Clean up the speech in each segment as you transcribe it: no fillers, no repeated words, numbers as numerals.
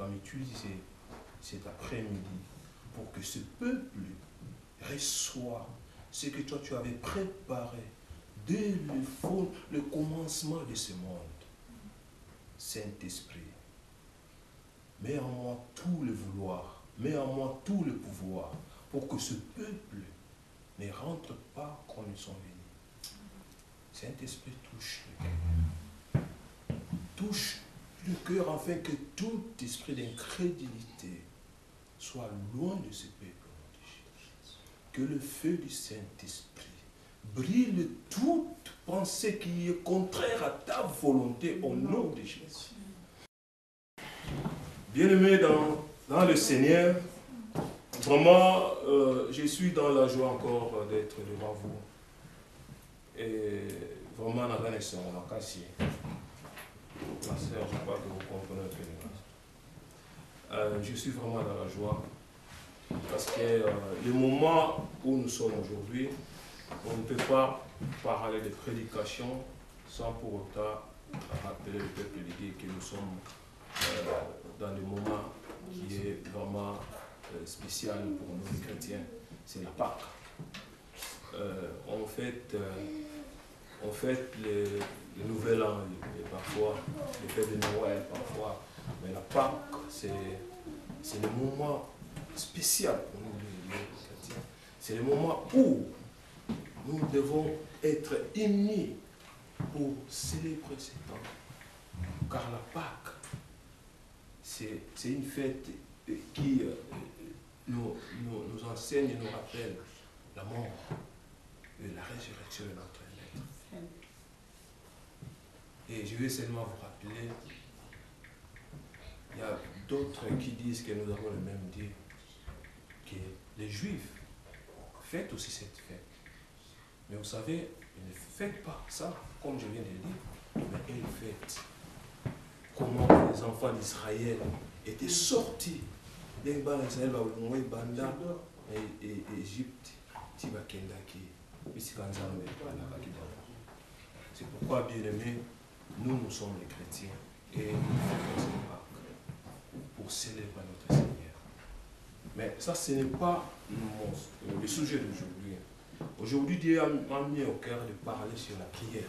vas m'utiliser cet après-midi pour que ce peuple reçoive ce que toi tu avais préparé dès le commencement de ce monde. Saint-Esprit, mets en moi tout le vouloir, mets en moi tout le pouvoir pour que ce peuple ne rentre pas comme ils sont venus. Saint-Esprit, touche le cœur. Touche le cœur afin que tout esprit d'incrédulité soit loin de ce peuple. Que le feu du Saint-Esprit brille toute pensée qui est contraire à ta volonté au nom de Jésus. Bien-aimés dans le Seigneur, vraiment, je suis dans la joie encore d'être devant vous. Et vraiment, la renaissance, la cassier. Ma sœur, je crois que vous comprenez un peu. Je suis vraiment dans la joie. Parce que le moment où nous sommes aujourd'hui, on ne peut pas parler de prédication sans pour autant rappeler le peuple de Dieu que nous sommes dans le moment qui est vraiment spécial pour nous les chrétiens. C'est la Pâque. On fête le Nouvel An, et parfois le fête de Noël, parfois. Mais la Pâque, c'est le moment spécial pour nous les chrétiens. C'est le moment où nous devons être unis pour célébrer ce temps. Car la Pâque, c'est une fête qui nous enseigne et nous rappelle la mort et la résurrection de notre Maître. Et je vais seulement vous rappeler, il y a d'autres qui disent que nous avons le même Dieu. Que les Juifs fêtent aussi cette fête. Mais vous savez, ils ne fêtent pas ça, comme je viens de le dire, mais ils fêtent comment les enfants d'Israël étaient sortis d'un banc d'Israël, et Égypte, c'est pourquoi, bien aimés, nous sommes les chrétiens et nous faisons cette Pâques pour célébrer notre Seigneur. Mais ça, ce n'est pas le sujet d'aujourd'hui. Aujourd'hui, Dieu m'a mis au cœur de parler sur la prière.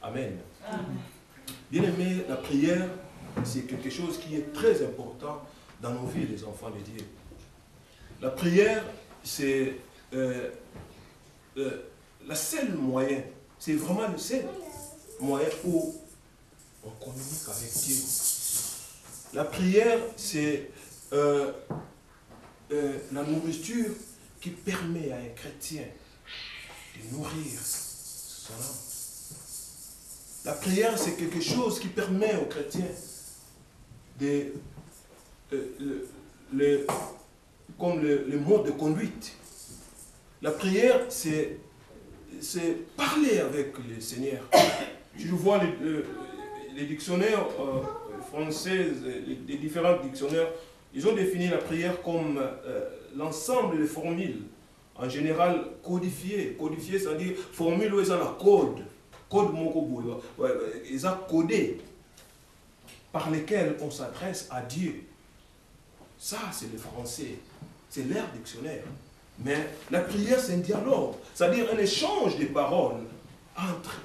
Amen. Amen. Bien aimé, la prière, c'est quelque chose qui est très important dans nos vies, les enfants de Dieu. La prière, c'est la seule moyen, c'est vraiment le seul moyen où on communique avec Dieu. La prière, c'est la nourriture qui permet à un chrétien de nourrir son âme. La prière, c'est quelque chose qui permet aux chrétiens de, comme le mode de conduite. La prière, c'est parler avec le Seigneur. Si je vois les dictionnaires français, les différents dictionnaires, ils ont défini la prière comme l'ensemble des formules, en général codifiées. Codifiées, c'est-à-dire formules où ils ont la code. Code Mokobo, ils ont codé par lesquels on s'adresse à Dieu. Ça, c'est le français. C'est leur dictionnaire. Mais la prière, c'est un dialogue. C'est-à-dire un échange de paroles entre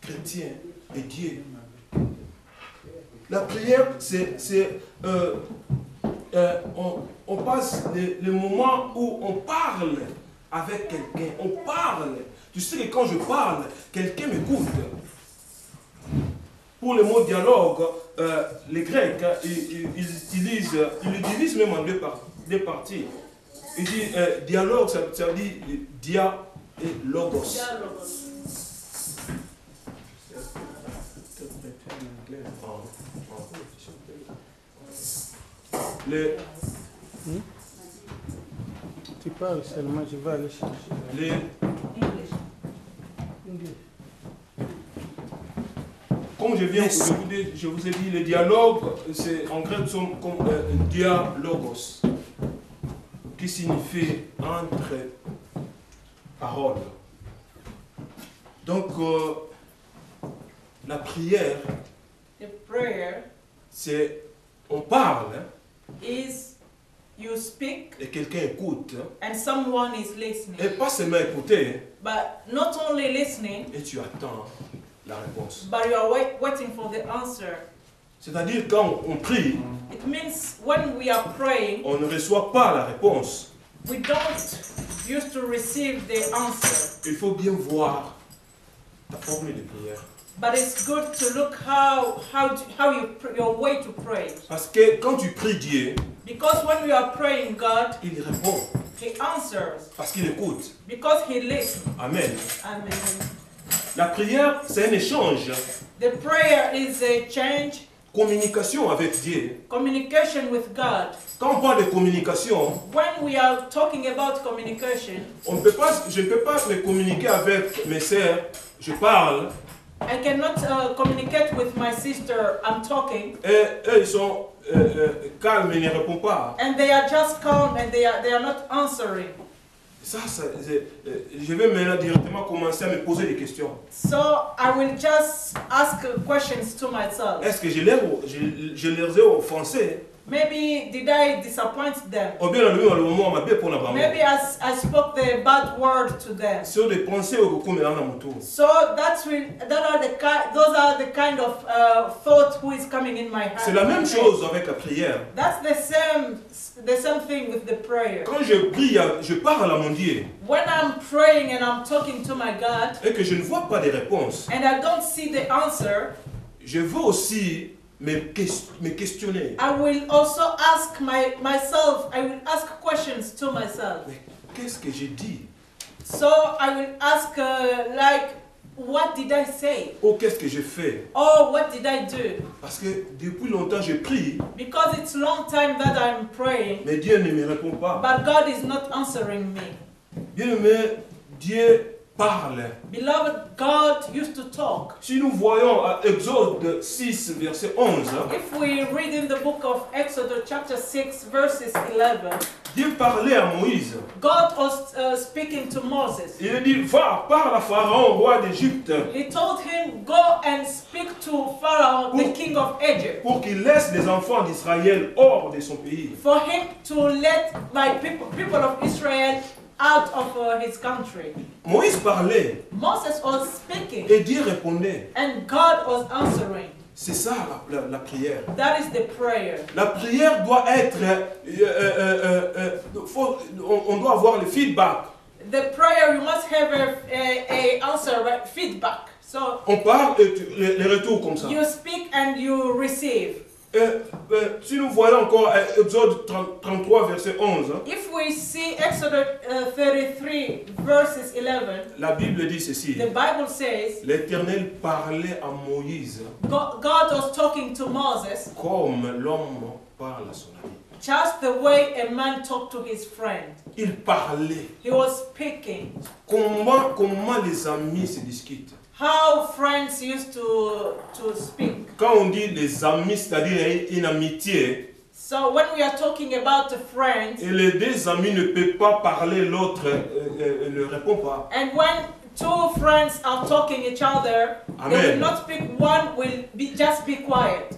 chrétiens et Dieu. La prière, c'est on passe le moment où on parle avec quelqu'un. On parle. Tu sais que quand je parle, quelqu'un m'écoute. Pour le mot dialogue, les Grecs, ils le divisent même en deux parties. Ils disent dialogue, ça veut dire dia et logos. Tu parles seulement, je vais aller chercher. Comme je viens je vous ai dit, le dialogue, c'est en grec comme dialogos, qui signifie entre paroles. Donc, la prière, c'est on parle is you speak et quelqu'un écoute. and someone is listening. Et pas seulement écouter, But not only listening, et tu attends la réponse. but you are waiting for the answer. C'est-à-dire quand on prie, It means when we are praying, on ne reçoit pas la réponse. we don't used to receive the answer. Il faut bien voir ta formule de prière. But it's good to look your way to pray. Parce que quand tu pries Dieu, Because when we are praying God, il répond. He answers. Parce qu'il écoute. Because He listens. Amen. Amen. La prière, c'est un échange. The prayer is a change, Communication avec Dieu. communication with God. Quand on parle de communication, When we are talking about communication, je ne peux pas me communiquer avec mes sœurs. Je parle I cannot communicate with my sister. I'm talking, et eux ils sont calmes et ne répondent pas. and they are just calm and they are not answering. Je vais maintenant directement commencer à me poser des questions. So I will just ask questions to myself. Est-ce que je les ai offensés? Maybe did I disappoint them? Ou bien le moment m'a bien pour la banque. Maybe I spoke the bad word to them. Sur des pensées au cours de mon tour. So those are the kind of thought who is coming in my heart. C'est la même chose avec la prière. That's the same thing with the prayer. Quand je prie, je parle à mon Dieu When I'm praying and I'm talking to my God et que je ne vois pas de réponse, and I don't see the answer, je veux aussi me questionner. I will also ask myself, I will ask questions to myself. Mais qu'est-ce que j'ai dit? So I will ask what did I say? Ou qu'est-ce que j'ai fait? Or what did I do? Parce que depuis longtemps je prie, Because it's long time that I'm praying, mais Dieu ne me répond pas. but God is not answering me. Bien-aimé, Dieu parle. Beloved, God used to talk. Si nous voyons à Exode 6, verset 11, If we read in the book of Exodus chapter 6 verses 11, Dieu parlait à Moïse. God was speaking to Moses. Il dit, va, parle à Pharaon, roi d'Égypte, He told him, go and speak to Pharaoh, the king of Egypt, pour qu'il laisse les enfants d'Israël hors de son pays. for him to let my people of Israel out of his country. Moïse parlait Moses was speaking et Dieu répondait. and God was answering. C'est ça la prière. That is the prayer. La prière doit être... on doit avoir le feedback. The prayer, you must have a answer, right? Feedback. So On parle et les retours comme ça. you speak and you receive. Si nous voyons encore Exode 33, verset 11, If we see Exodus 33 verses 11, la Bible dit ceci. the Bible says L'Éternel parlait à Moïse God was talking to Moses comme l'homme parle à son ami. just the way a man talked to his friend. Il parlait. He was speaking. Comment les amis se discutent? How friends used to speak. Quand on dit les amis, c'est-à-dire une amitié, So when we are talking about a friend, et les deux amis ne peuvent pas parler, l'autre ne répond pas. and when two friends are talking each other, they will Amen. not speak, one will just be quiet.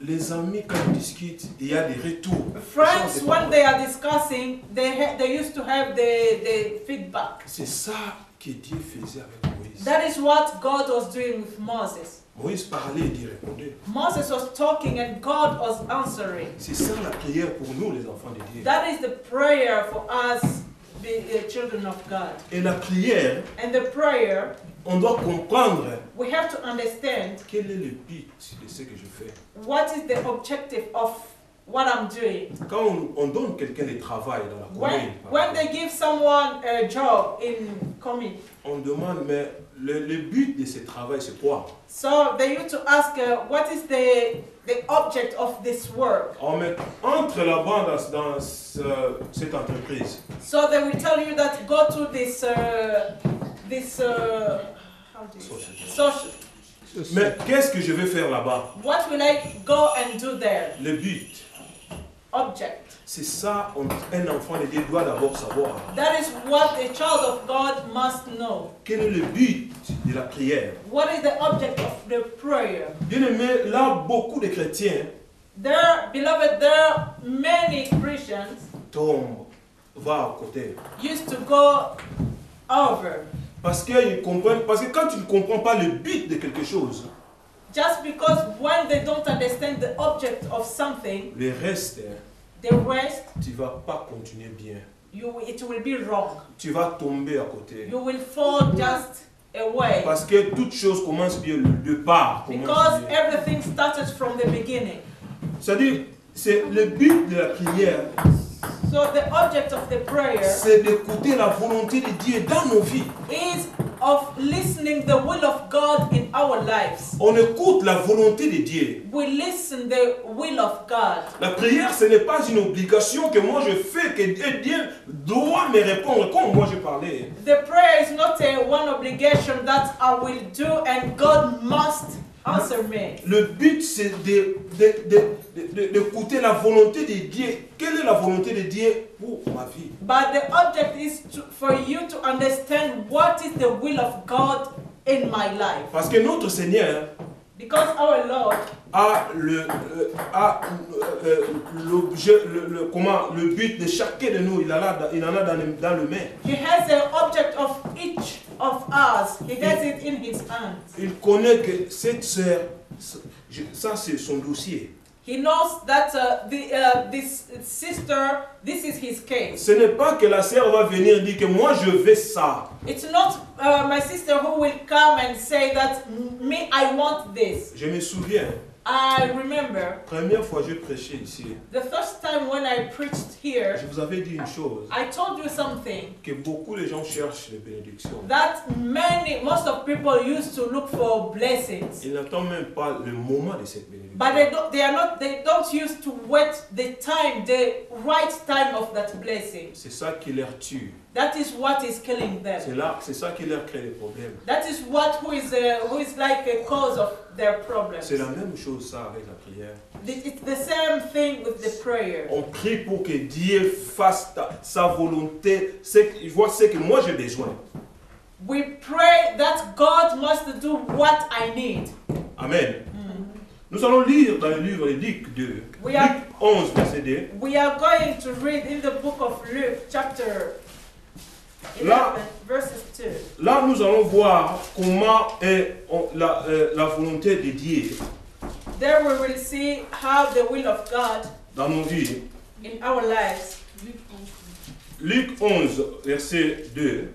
Les amis, quand ils discutent, il y a des retours. Friends, when they are discussing, they used to have the feedback. C'est ça que Dieu faisait avec Moïse. That is what God was doing with Moses. Moïse parlait et Dieu répondait. Moses was talking and God was answering. C'est ça la prière pour nous, les enfants de Dieu. That is the prayer for us, the children of God. Et la prière, And the prayer, on doit comprendre we have to understand quel est le but de ce que je fais. what is the objective of what I'm doing. Quand on donne quelqu'un de travail dans la commune, When they give someone a job in commune, on demande, mais le but de ce travail, c'est quoi? so they used to ask, what is the object of this work? On met entre là-bas dans cette entreprise. So they will tell you that go to this how do you say? Social. Mais qu'est-ce que je vais faire là-bas? What will I go and do there? Le but. Object. C'est ça, un enfant de Dieu doit d'abord savoir. That is what a child of God must know. Quel est le but de la prière? What is the object of the prayer? Bien aimé, là, beaucoup de chrétiens Beloved, there are many Christians tombe, va à côté. used to go over. Parce que quand tu ne comprends pas le but de quelque chose, Just because when they don't understand the object of something, le reste, the rest, tu ne vas pas continuer bien. it will be wrong. Tu vas tomber à côté. You will fall just away. Parce que toute chose commence bien, le départ commence Because bien. everything started from the beginning. C'est-à-dire, c'est le but de la prière, So the object of the prayer c'est d'écouter la volonté de Dieu dans nos vies. is of listening the will of God in our lives. On écoute la volonté de Dieu. We listen the will of God. La prière, ce n'est pas une obligation que moi je fais, que Dieu doit me répondre comme moi je parlais. The prayer is not a one obligation that I will do and God must answer me. Le but, c'est d'écouter la volonté de Dieu. Quelle est la volonté de Dieu pour ma vie? But the object is for you to understand what is the will of God in my life. Parce que notre Seigneur Because our Lord a le but de chacun de nous, il en a dans le main. He has the object of each of us. He has it in his hands. Il connaît que cette sœur, ça c'est son dossier. He knows that this sister, this is his case. Ce n'est pas que la sœur va venir dire que moi je veux ça. It's not my sister who will come and say that me, I want this. Je me souviens, I remember première fois que je prêchais ici, the first time when I preached here, je vous avais dit une chose, I told you something que beaucoup de gens cherchent les bénédictions. that most of people used to look for blessings, Ils n'attendent même pas le moment de cette bénédiction. but they don't used to wait the right time of that blessing. C'est ça qui leur tue. That is what is killing them. C'est ça qui leur crée des problèmes. That is who is like a cause of their problems. C'est la même chose ça avec la prière. It's the same thing with the prayer. On prie pour que Dieu fasse sa volonté, il voit ce que moi j'ai besoin. We pray that God must do what I need. Amen. Nous allons lire dans le livre de Luc 2, We Luc are- 11, verset 2. We are going to read in the book of Luke, chapter 11, Là- verses 2. Là, nous allons voir comment est la volonté de Dieu There we will see how the will of God dans nos vies. in our lives. Luc 11, verset 2.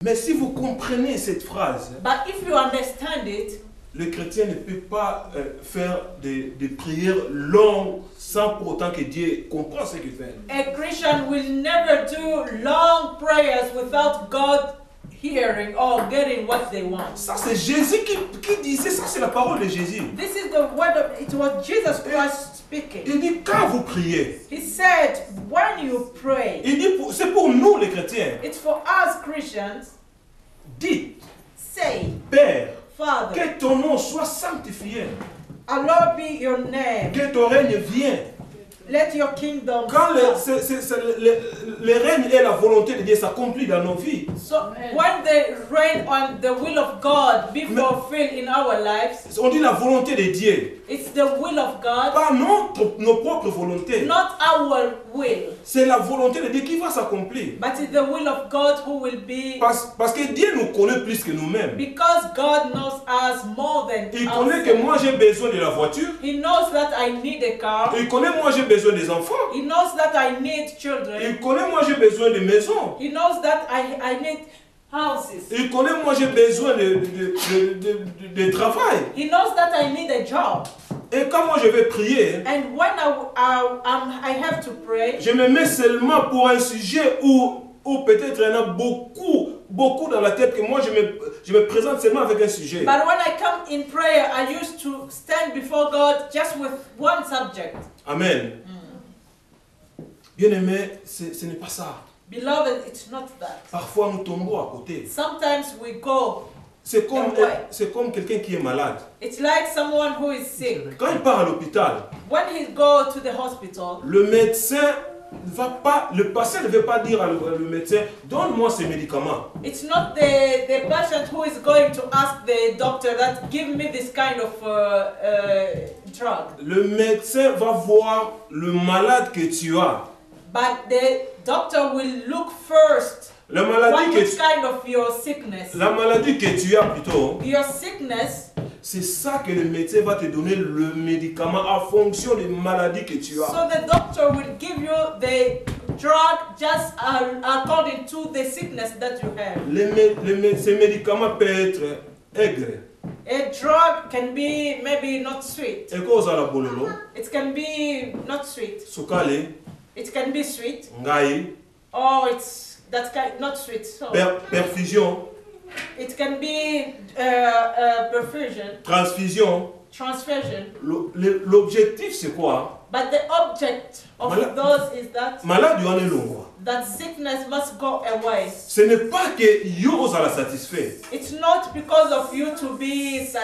Mais si vous comprenez cette phrase, But if you understand it, le chrétien ne peut pas faire des prières longues sans pour autant que Dieu comprenne ce qu'il fait. a Christian will never do long prayers without God hearing or getting what they want. Ça, c'est Jésus qui disait ça, c'est la parole de Jésus. This is the word of, it was Jesus Christ speaking. Il dit, quand vous priez, He said, when you pray, il dit, c'est pour nous les chrétiens, it's for us Christians, dites, say, Père, Father, que ton nom soit sanctifié, hallowed be your name, que ton règne vienne. let your kingdom Quand come. le règne et la volonté de Dieu s'accomplissent dans nos vies, So when the reign on the will of God be fulfilled in our lives, on dit la volonté de Dieu, it's the will of God, pas nos propres volontés. not our will, C'est la volonté de Dieu qui va s'accomplir. but it's the will of God who will be, Parce que Dieu nous connaît plus que nous-mêmes. because God knows us more than Il connaît que us. moi j'ai besoin de la voiture. He knows that I need a car. Il connaît moi j'ai besoin des enfants. He knows that I need children. Il connaît moi j'ai besoin de maisons. He knows that I need houses. Il connaît moi j'ai besoin de travail. He knows that I need a job. Et quand moi je vais prier, And when I have to pray, je me mets seulement pour un sujet où peut-être il y en a beaucoup dans la tête que moi je me présente seulement avec un sujet. but when I come in prayer, I used to stand before God just with one subject. Amen. Bien-aimé, ce n'est pas ça. Beloved, it's not that. Parfois nous tombons à côté. Sometimes we go. C'est comme quelqu'un qui est malade. It's like someone who is sick. Quand il part à l'hôpital, When he go to the hospital, le médecin le patient ne va pas dire le médecin, donne-moi ces médicaments. It's not the patient who is going to ask the doctor that give me this kind of drug. Le médecin va voir le malade que tu as. But the doctor will look first La maladie which kind of your sickness. La maladie que tu as plutôt, Your sickness, c'est ça que le médecin va te donner le médicament en fonction des maladies que tu as. so the doctor will give you the drug just according to the sickness that you have. Ces médicaments peuvent être aigres. A drug can be maybe not sweet. Et cause à la bololo, It can be not sweet. sukale, It can be sweet, ngai, or it's that kind not sweet. So perfusion, it can be perfusion, transfusion. transfusion. L'objectif c'est quoi? But the object of Malade. those is that Malade yo ane longwa. that sickness must go away. Ce n'est pas que yo la satisfait. It's not because of you to be to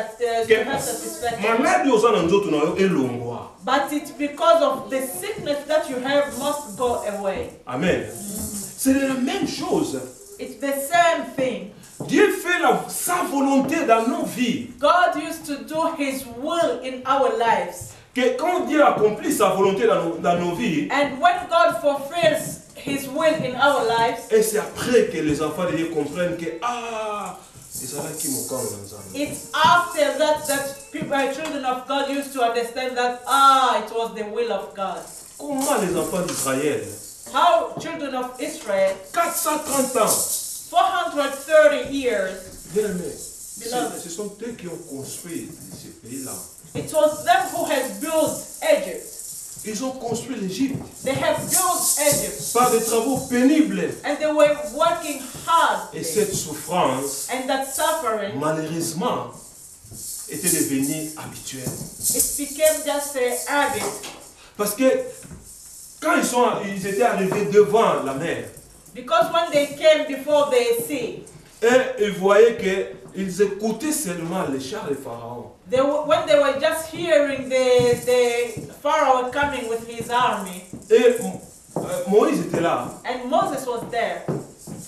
have satisfaction, Malade yo za na nzoto na yo elongwa. but it's because of the sickness that you have must go away. Amen. C'est la même chose. It's the same thing. Dieu fait sa volonté dans nos vies. God used to do His will in our lives. Que quand Dieu accomplit sa volonté dans nos vies, And when God fulfills His will in our lives, et c'est après que les enfants de Dieu comprennent que it's after that people, children of God used to understand that it was the will of God. comment les enfants d'Israël, How children of Israel, 430 ans, 430 years, bien aimés, Beloved. ce sont eux qui ont construit ce pays-là. it was them who had built Egypt. Ils ont construit l'Égypte They have built Egypt, par des travaux pénibles. and they were working hard. Et cette souffrance, And that suffering, malheureusement, était devenue habituelle. it became just a habit. Parce que quand ils étaient arrivés devant la mer, Because when they came before the sea, et ils voyaient qu'ils écoutaient seulement les chars de Pharaon. when they were just hearing the Pharaoh coming with his army, Et Moïse était là. and Moses was there,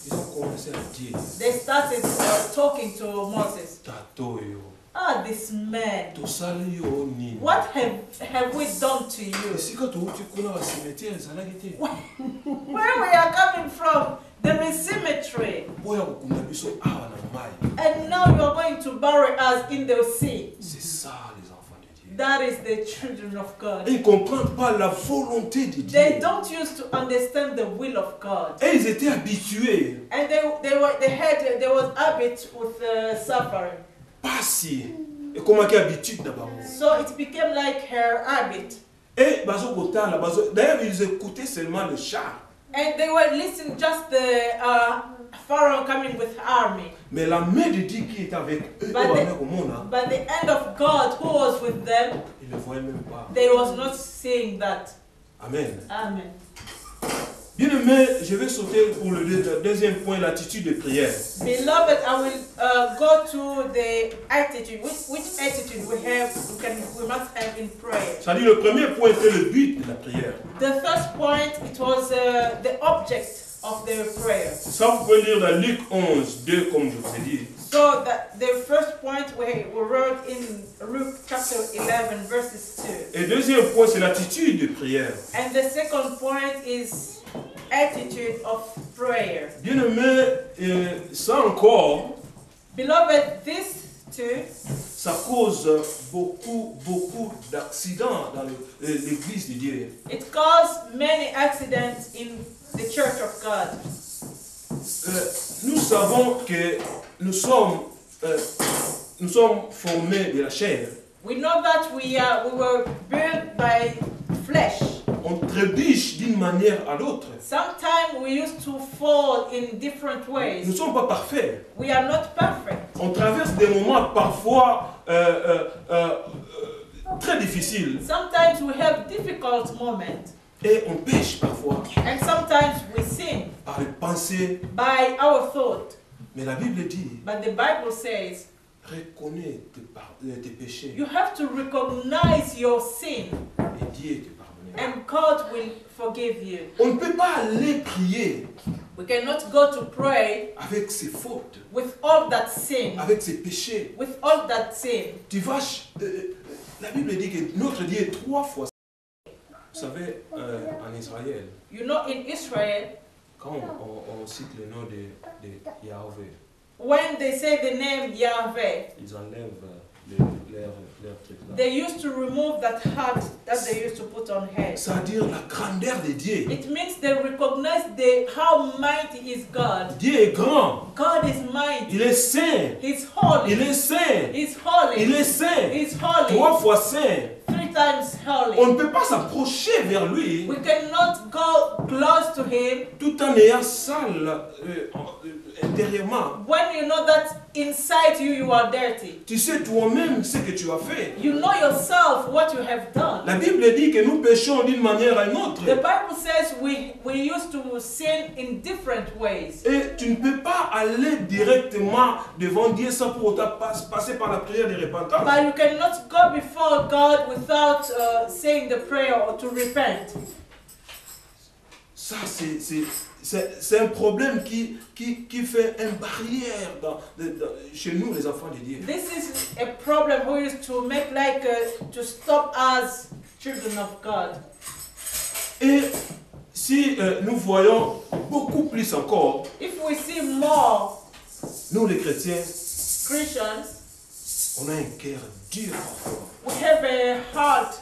Ils ont commencé à dire, they started talking to Moses. Tato yo, This man, tosali yo nini. what have we done to you? Esika touti kuna wa cimetière ezalaki te. Where we are coming from, there is cemetery, Boya kokunda biso awa na mai. and now you are going to bury us in the sea. C'est ça les enfants de Dieu. That is the children of God. Et ils ne comprennent pas la volonté de Dieu. They don't used to understand the will of God, Et ils étaient habitués. and they was habit with suffering. Pas si. Et comment qu'il y a habitude d'abord. So it became like her habit, Et bazo kotala, d'ailleurs ils écoutaient seulement le char. and they were listening just the Pharaoh coming with army, Mais la main de Dieu qui était avec eux, but the end of God who was with them, ils ne voyaient même pas. they was not seeing that. Amen. Amen. Bien aimé, je vais sauter pour le deuxième point, l'attitude de prière. Beloved, I will go to the attitude. Which attitude we must have in prayer. C'est-à-dire le premier point était le but de la prière. The first point, it was the object of the prayer. Ça, vous pouvez lire dans Luc 11, 2, comme je vous ai dit. So the first point we wrote in Luke chapter 11 verses 2. Et deuxième point, c'est l'attitude de prière. And the second point is attitude of prayer. Bien aimé, ça encore, Beloved, this too, ça cause beaucoup d'accidents dans l'église de Dieu. it caused many accidents in the church of God. Nous savons que nous sommes formés de la chair. We know that we were built by flesh. On trébuche d'une manière à l'autre. Sometimes we used to fall in different Nous ways. ne sommes pas parfaits. We are not perfect. On traverse des moments parfois très difficiles. Sometimes we have difficult moments. Et on pêche parfois And sometimes we sin par les pensées. by our thought. Mais la Bible dit, But the Bible says reconnais tes péchés you have to recognize your sin et Dieu te pardonnera. and God will forgive you. On ne peut pas aller prier We cannot go to pray avec ses fautes, with all that sin, avec ses péchés. with all that sin. Tu vas, la Bible dit que notre Dieu est 3 fois. Vous savez, en Israël, You know, in Israel, quand on cite le nom de Yahweh, when they say the name Yahweh, ils enlèvent leur truc là. they used to remove that hat that they used to put on head. C'est-à-dire la grandeur de Dieu. It means they recognize how mighty is God. Dieu est grand. God is mighty. Il est saint. He's holy. Il est saint. He's holy. Il est saint. He's holy. 3 fois saint. 3 times holy. On ne peut pas s'approcher vers lui We cannot go close to him tout en ayant sale intérieurement. when you know that inside you you are dirty. Tu sais toi-même ce que tu as fait. You know yourself what you have done. La Bible dit que nous péchons d'une manière à une autre. The Bible says we used to sin in different ways. Et tu ne peux pas aller directement devant Dieu sans pour autant passer par la prière de repentance. But you cannot go before God without saying the prayer or to repent. Ça, c'est un problème qui fait une barrière chez nous, les enfants de Dieu. This is a problem who used to make like to stop us, children of God. Et si nous voyons beaucoup plus encore, If we see more nous les chrétiens, Christians, on a un cœur dur. we have a heart.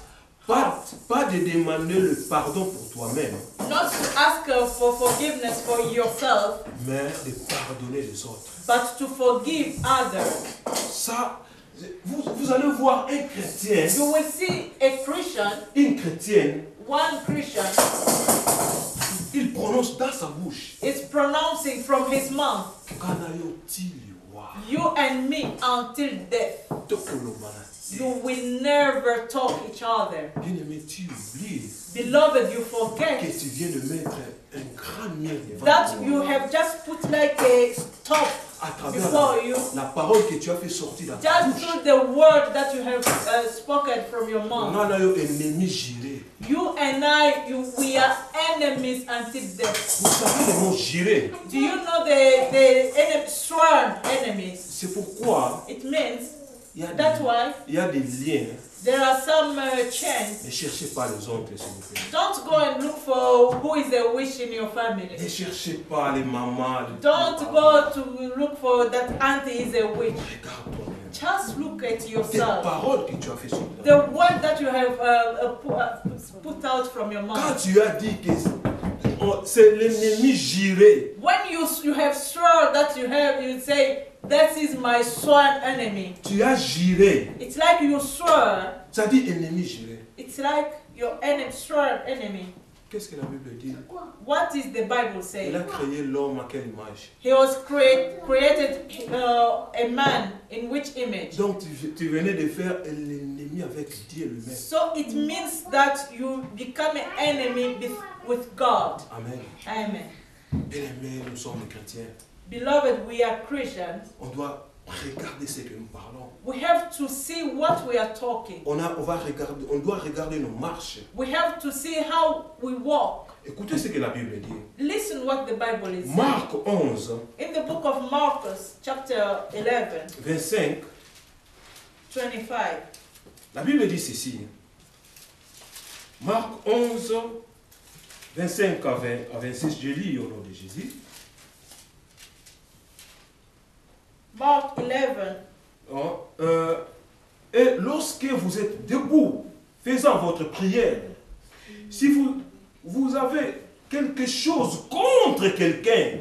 Pas de demander le pardon pour toi-même, Not to ask for forgiveness for yourself, mais de pardonner les autres. but to forgive others. Ça, vous allez voir un chrétien, You will see a Christian, une chrétienne, one Christian, il prononce dans sa bouche. is pronouncing from his mouth, you and me until death. You will never talk each other. Bien-aimé, tu oublies Beloved, you que forget tu viens de mettre un grand mien devant that toi. you have just put like a stop À travers before you, la parole que tu as fait sortir de ta just bouche. through the word that you have spoken from your On mouth. a un ennemi géré. You and I, we are enemies until death. Vous savez le mot géré? Do you know the enemy, sworn enemies? C'est pourquoi It means il y a that's why il y a des liens. there are some chains. Ne cherchez pas les oncles, s'il vous plaît. Don't go and look for who is a witch in your Ne family. cherchez pas les mamans. Don't go to look for that auntie is a witch. Regarde-toi. Just look at Tes yourself. paroles que tu as fait sortir. The word that you have put out from your Quand mouth. tu as dit que c'est l'ennemi géré, When you have sworn that you say, that is my sworn enemy. tu as géré. It's like you swore. Ça dit ennemi géré. It's like your enemy, sworn enemy. Qu'est-ce que la Bible dit? What is the Bible Il saying? a créé l'homme à quelle image? He was created a man in which image? Donc tu venais de faire l'ennemi avec Dieu lui-même. So it means that you become an enemy with God. Amen. Amen. Bien-aimés, nous sommes des chrétiens. Beloved, we are Christians. On doit regarder ce que nous parlons. We have to see what we are talking. On doit regarder nos marches. We have to see how we walk. Écoutez ce que la Bible dit. Listen what the Bible is saying. Marc 11, In the book of Marcus, chapter 11, 25, 25. la Bible dit ceci. Marc 11, 25 à 26, je lis au nom de Jésus. Mark 11. Et lorsque vous êtes debout, faisant votre prière, si vous avez quelque chose contre quelqu'un,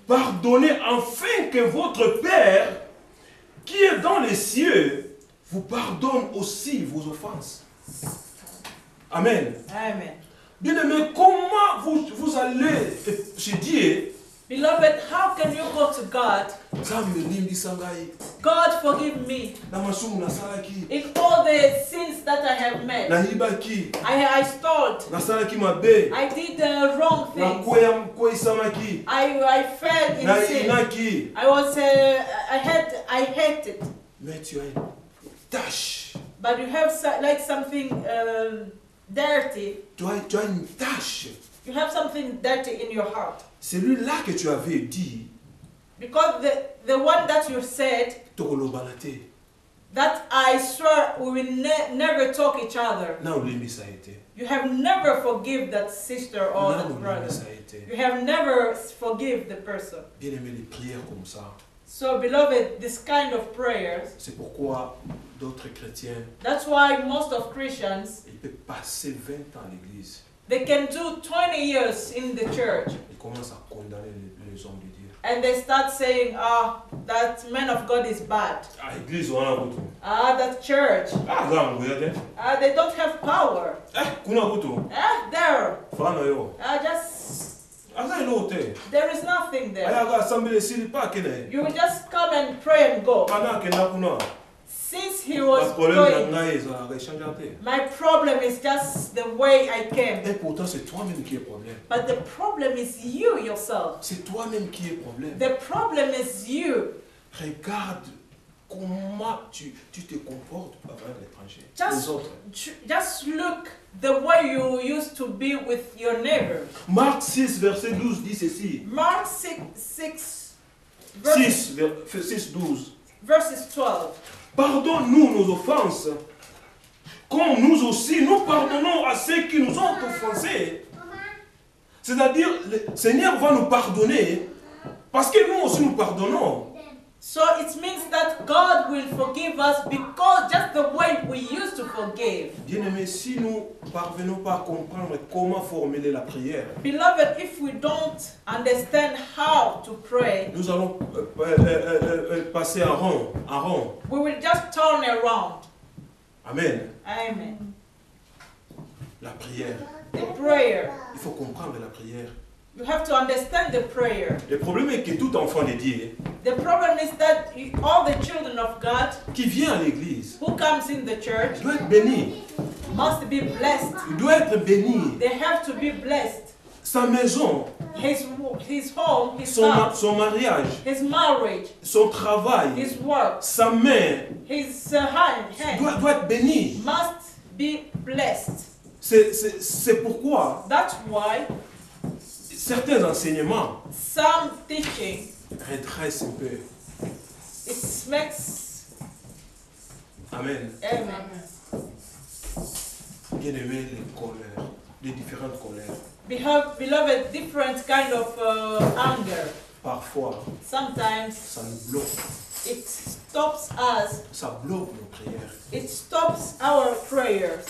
pardonnez afin que votre Père, qui est dans les cieux, vous pardonne aussi vos offenses. Amen. Amen. Bien-aimé, comment vous allez chez Dieu? Beloved, how can you go to God? God forgive me in all the sins that I have made. I stole. I did the wrong things. I fell in sin. I hated. Mais tu as une tâche. but you have like something dirty. Tu as une tâche. You have something dirty in your heart. Celui-là que tu avais dit. Because the one that you said. That I swear we will never talk each other. You have never forgive that sister or that brother. You have never forgive the person. So beloved, this kind of prayers. C'est pourquoi d'autres chrétiens. That's why most of Christians. Ils peuvent passer 20 ans à l'église. They can do 20 years in the church. Ils commencent à condamner les hommes de Dieu. And they start saying, that man of God is bad. That church. They don't have power. There. There is nothing there. You will just come and pray and go. Since he was going, my problem is just the way I came. But the problem is you yourself. The problem is you. Regarde comment tu te comportes avec l'étranger. Just look the way you used to be with your neighbor. Marc 6 verset 12 dit ceci. Mark 6 12. Verses 12. Pardonne-nous nos offenses, comme nous aussi nous pardonnons à ceux qui nous ont offensés. C'est-à-dire, le Seigneur va nous pardonner parce que nous aussi nous pardonnons. So it means that God will forgive us because just the way we used to forgive. Bien-aimés, si nous ne parvenons pas à comprendre comment formuler la prière, beloved, if we don't understand how to pray, nous allons passer en rond. We will just turn around. Amen. Amen. La prière. The prayer. Il faut comprendre la prière. You have to understand the prayer. Le problème est que tout enfant de Dieu, the problem is that all the children of God qui vient à l'église, who comes in the church, doit être béni. Must be blessed. Il doit être béni. They have to be blessed. Sa maison, his home, his house, son mariage, his marriage, son travail, his work, sa main, his hand doit être béni. Must be blessed. C'est pourquoi that's why certains enseignements, some teaching, redressent un peu. It makes. Amen. Amen. Bien-aimés, les colères, les différentes colères. Beloved, different kind of anger. Parfois, sometimes, ça nous bloque. It stops us. Ça bloque nos prières. It stops our prayers.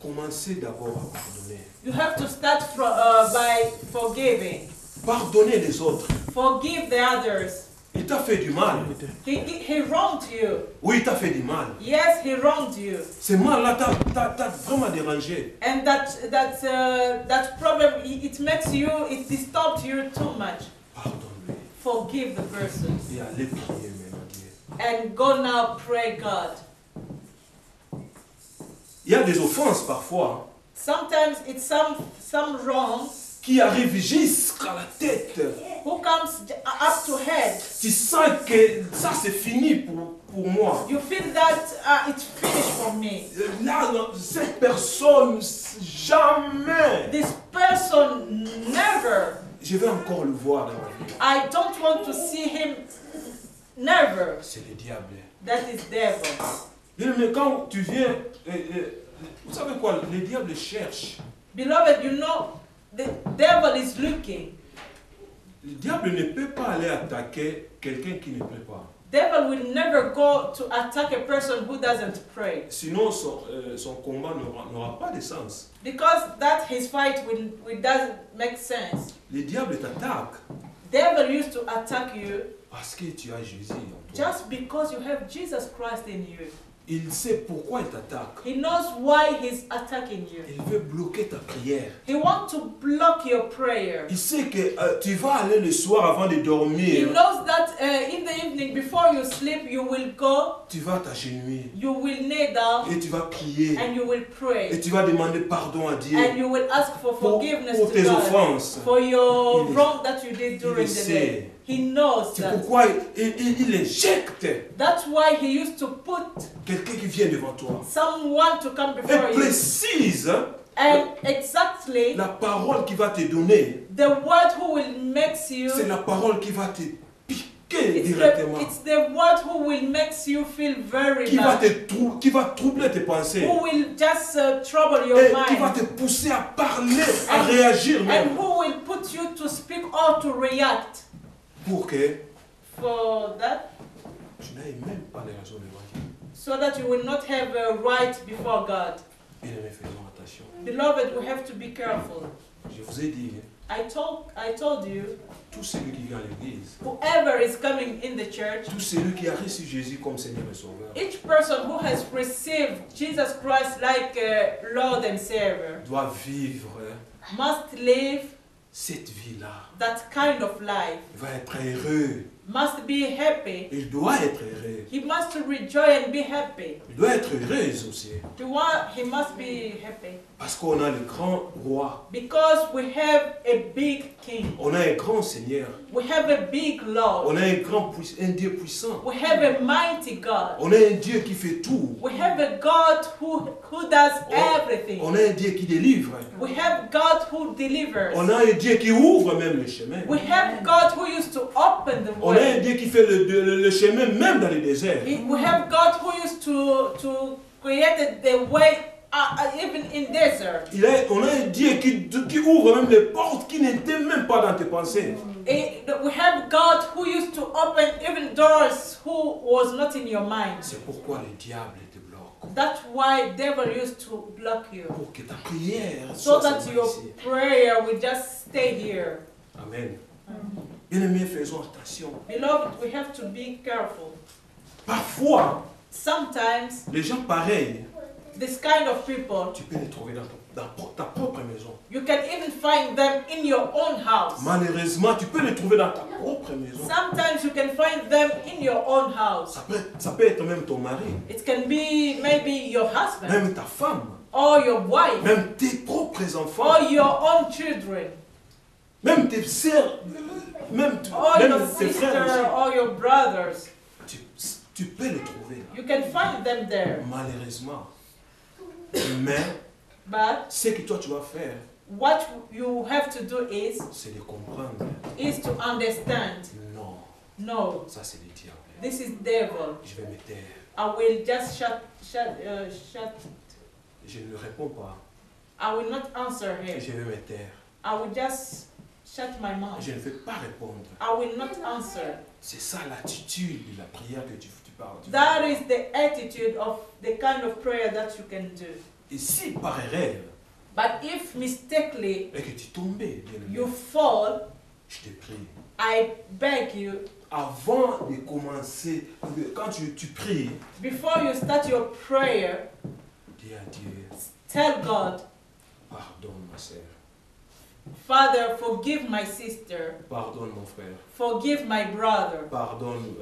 Commencez d'abord à pardonner. You have to start by forgiving. Pardonnez les autres. Forgive the others. Il t'a fait du mal. He wronged you. Oui, il t'a fait du mal. Yes, he wronged you. Ce mal-là t'a vraiment dérangé. And that problem, it makes you, it disturbs you too much. Pardonne-lui. Forgive the person. Et allez prier maintenant Dieu. And go now pray God. Il y a des offenses parfois. Sometimes it's some wrong. Qui arrive jusqu'à la tête. Who comes up to head. Tu sens que ça c'est fini pour moi. You feel that it's finished for me. Là, cette personne, jamais. This person never. Je vais encore le voir dans ma vie. I don't want to see him. Never. C'est le diable. That is devil. Mais quand tu viens, vous savez quoi, le diable cherche. Beloved, you know, the devil is looking. Le diable ne peut pas aller attaquer quelqu'un qui ne prie pas. Devil will never go to attack a person who doesn't pray. Sinon, son combat n'aura pas de sens. Because that his fight will doesn't make sense. Le diable t'attaque. Devil used to attack you. Parce que tu as Jésus en toi. Just because you have Jesus Christ in you. Il sait pourquoi il t'attaque. He knows why he's attacking you. Il veut bloquer ta prière. He wants to block your prayer. Il sait que tu vas aller le soir avant de dormir. He knows that in the evening before you sleep you will go. Tu vas t'agenouiller. You will kneel down. Et tu vas prier. And you will pray. Et tu vas demander pardon à Dieu. And you will ask for forgiveness pour tes to God offenses. for your wrong that you did during the day. He knows C'est that. pourquoi il injecte That's why he used to put quelqu'un qui vient devant toi. someone to come Et before you. précise And exactly la parole qui va te donner. the word who will make you. C'est la parole qui va te piquer directement. It's the word who will make you feel very bad. Qui va troubler tes pensées. Who will just trouble your Et mind. qui va te pousser à parler, à réagir même. And who will put you to speak or to react. Pour que For that. tu n'aies même pas les raisons devant Dieu. So that you will not have a right before God. Bien-aimés, faisons attention. Beloved, we have to be careful. Je vous ai dit, I told you, tout celui qui vient à l'église, whoever is coming in the church, tout celui qui a reçu Jésus comme Seigneur et Sauveur, each person who has received Jesus Christ like Lord and Savior doit vivre must live cette vie-là. that kind of life, Il va être heureux. must be happy. Il doit être heureux. He must rejoice and be happy. Il doit être heureuse aussi. He must be happy. Parce qu'on a le grand roi. Because we have a big king. On a un grand Seigneur. We have a big Lord. On a un Dieu puissant. We have a mighty God. On a un Dieu qui fait tout. We have a God who does everything. On a un Dieu qui délivre. We have God who delivers. On a un Dieu qui ouvre même le chemin. We have God who used to open the On a way. un Dieu qui fait le chemin même dans les déserts. We have God who used to create the way even in desert. On a un Dieu qui ouvre même les portes qui n'étaient même pas dans tes pensées. We have God who used to open even doors who was not in your mind. C'est pourquoi le diable te bloque. That's why devil used to block you. Pour que ta prière So soit that seulement your ici. prayer will just stay here. Amen. Bien-aimés, faisons attention. Beloved, we have to be careful. Parfois, Sometimes les gens pareils, this kind of people, tu peux les trouver dans ta propre maison. you can even find them in your own house. Malheureusement, tu peux les trouver dans ta propre maison. Sometimes you can find them in your own house. Ça peut être même ton mari, It can be maybe your husband même ta femme, or your wife même tes propres enfants, or your own children même tes sœurs, même or your tes frères sister aussi. or your brothers. Tu peux les trouver là. You can find them there. Malheureusement. Mais But ce que toi tu vas faire, what you have to do c'est de comprendre. is to understand. Non, No, ça c'est le diable. this is devil. Je vais me taire. I will just shut. Je ne réponds pas. I will not answer Je him. vais me taire. I will just shut my mouth. Je ne vais pas répondre. I will not answer. C'est ça l'attitude de la prière que tu parles. That is the attitude of the kind of prayer that you can do. Et si par erreur, But if mistakenly et que tu tombais, bien aimé, you fall, je te prie, I beg you, avant de commencer, quand tu pries, before you start your prayer, dis à Dieu, tell God, pardonne ma sœur, Father, forgive my sister, pardonne mon frère, forgive my brother, pardonne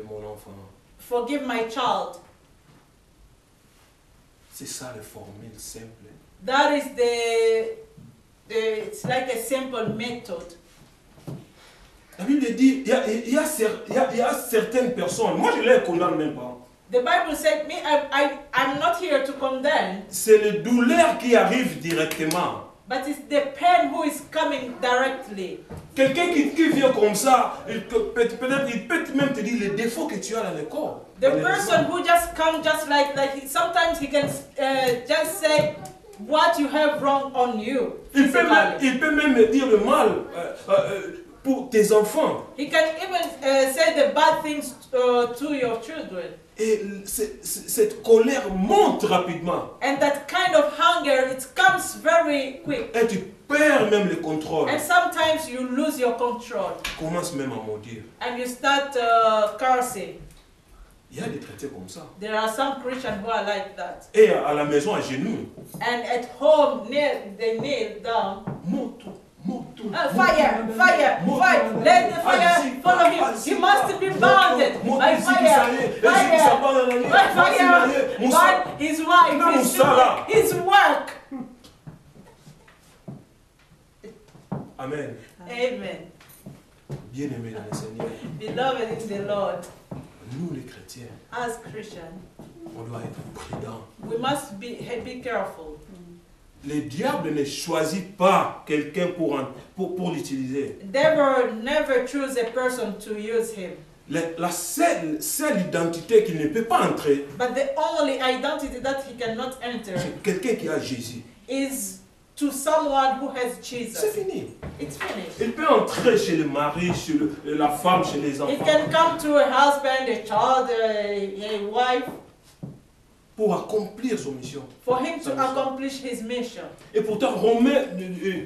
mon enfant. forgive my child. C'est ça la formule simple. That is it's like a simple method. La Bible dit, il y a certaines personnes, moi je ne les condamne même pas. The Bible said, I'm not here to condemn, C'est les douleurs qui arrivent directement. but it's the pain who is coming directly. Quelqu'un qui vient comme ça, peut-être il peut même te dire les défauts que tu as dans le corps. The person who just comes just like sometimes he can just say what you have wrong on you. Il peut même me dire le mal pour tes enfants. He can even say the bad things to your children. Et cette colère monte rapidement. And that kind of hunger, it comes very quick. Et tu perds même le contrôle. And sometimes you lose your control. Tu commences même à maudire. And you start cursing. Il y a des traités comme ça. There are some Christians who are like that. Et à la maison, à genoux. And at home, they kneel down. Monte. Fire! Let the fire follow him. He must be bounded by fire. By fire! Burn his wife, his children, his work. Amen. Amen. Bien-aimés dans le Seigneur. Beloved in the Lord. Nous les chrétiens, as Christians, on doit être prudents. We must be careful. Le diable ne choisit pas quelqu'un pour l'utiliser. Devil never choose a person to use him. La seule identité qu'il ne peut pas entrer, but the only identity that he cannot enter, c'est quelqu'un qui a Jésus. Is to someone who has Jesus. C'est fini. It's finished. Il peut entrer chez le mari, chez la femme, chez les enfants. It can come to a husband, a child, a wife. Pour accomplir son mission. For him to accomplish his mission. Et pourtant, Romains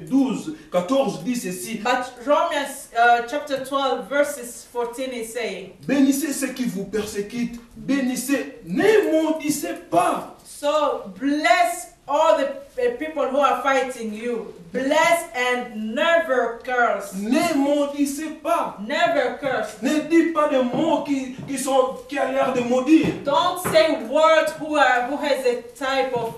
12, 14 dit ceci. But Romans chapter 12 verses 14 is saying. Bénissez ceux qui vous persécutent, bénissez, ne maudissez pas. So bless all the people who are fighting you. Bless and never curse. Ne maudissez pas. Never curse. Ne dites pas de mots qui a l'air de maudire. Don't say words who has a type of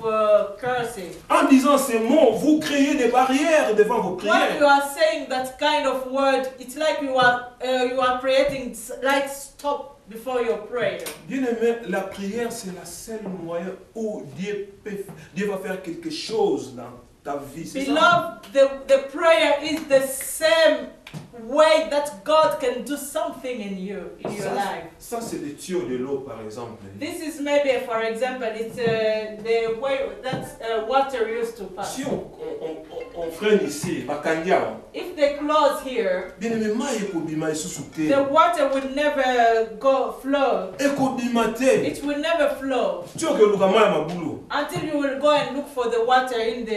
cursing. En disant ces mots, vous créez des barrières devant vos prières. When you are saying that kind of word, it's like you are creating like stop before your prayer. Bien-aimé, la prière c'est la seule moyen où Dieu va faire quelque chose dans ta vie. Beloved, the prayer is the same way that God can do something in you, in your life. Ça c'est le tuyau de l'eau par exemple. This is maybe, for example, it's the way that water used to pass. Si on freine ici, if they close here, the water would never flow. It will never flow until you will go and look for the water in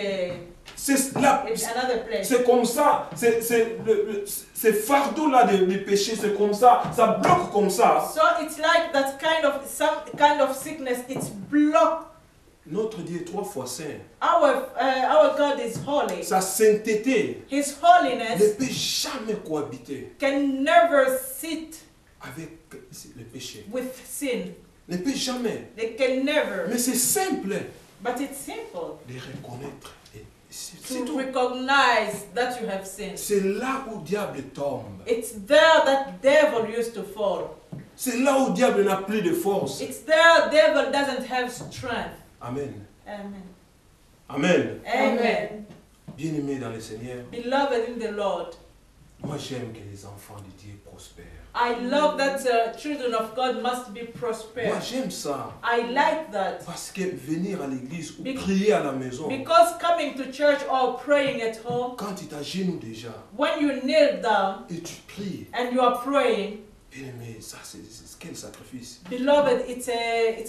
another place. C'est comme ça, ces fardeaux-là de péché, c'est comme ça, ça bloque comme ça. So it's like that some kind of sickness, it's blocked. Notre Dieu est 3 fois saint. Our God is holy. Sa sainteté, His holiness, ne peut jamais cohabiter can never sit avec le péché. With sin. Ne peut jamais. They can never. Mais c'est simple. But it's simple. De reconnaître. To recognize that you have sinned. C'est là où le diable tombe. It's there that devil used to fall. C'est là où le diable n'a plus de force. It's there devil doesn't have strength. Amen. Amen. Amen. Amen. Bien-aimés dans le Seigneur. Beloved in the Lord. Moi j'aime que les enfants de Dieu prospèrent. I love that children of God must be prosperous. Moi j'aime ça. I like that. Parce que venir à l'église ou prier à la maison. Because coming to church or praying at home. Quand tu t'agenouilles déjà. When you kneel down. Et tu pries. And you are praying. Bien-aimé, ça c'est quel sacrifice. Beloved, it's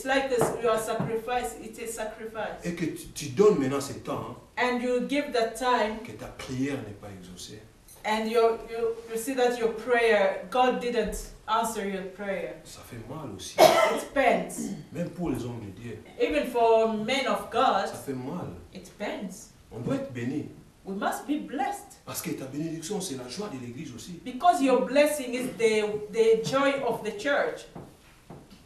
like your sacrifice. It's a sacrifice. Et que tu donnes maintenant ce temps. And you give that time. Que ta prière n'est pas exaucée. And you see that your prayer, God didn't answer your prayer. Ça fait mal aussi. It pains. Même pour les hommes de Dieu. Even for men of God. Ça fait mal. It pains. On doit être béni. We must be blessed. Parce que ta bénédiction, c'est la joie de l'église aussi. Because your blessing is the joy of the church.